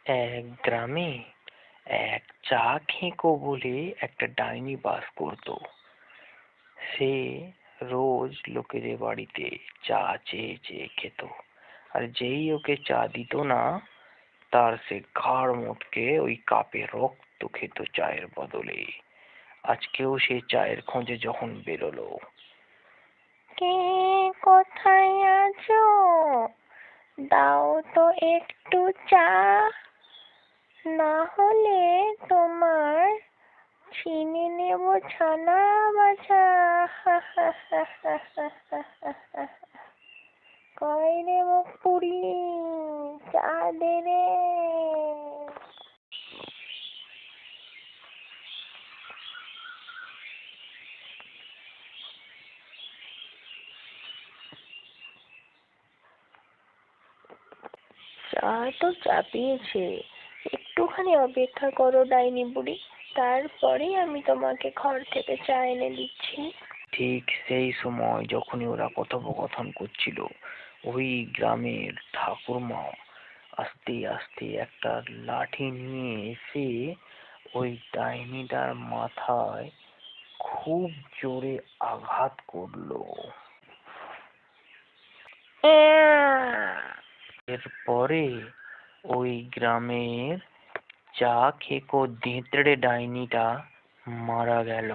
এক গ্রামে এক চা খেঁকো বলে একটা ডাইনি বাস করতো। সে রোজ লোকেদের বাড়িতে চা চেয়ে চেয়ে খেত, আর যেই ওকে চা দিত না তার সে ঘাড় মটকে ওই কাপে রক্ত খেত চায়ের বদলে। আজকেও সে চায়ের খোঁজে যখন বেরোলো। কে কোথায় আছো? দাও তো একটু চা, না হলে তোমার ছিনে নেব ছানা বাছা। কই রে মুখ পুড়লি, চা দে রে। চা তো চাপিয়েছে, একটুখানি অপেক্ষা করো ডাইনি বুড়ি, তারপরে আমি তোমাকে ঘর থেকে চা এনে দিচ্ছি। ঠিক সেই সময় যখনই ওরা কথোপকথন করছিল, ওই গ্রামের ঠাকুরমা আস্তে আস্তে একটা লাঠি নিয়ে এসে ওই ডাইনিটার মাথায় খুব জোরে আঘাত করলো। এরপরে ওই গ্রামের চা খেকো দেঁতড়ে ডাইনিটা মারা গেল।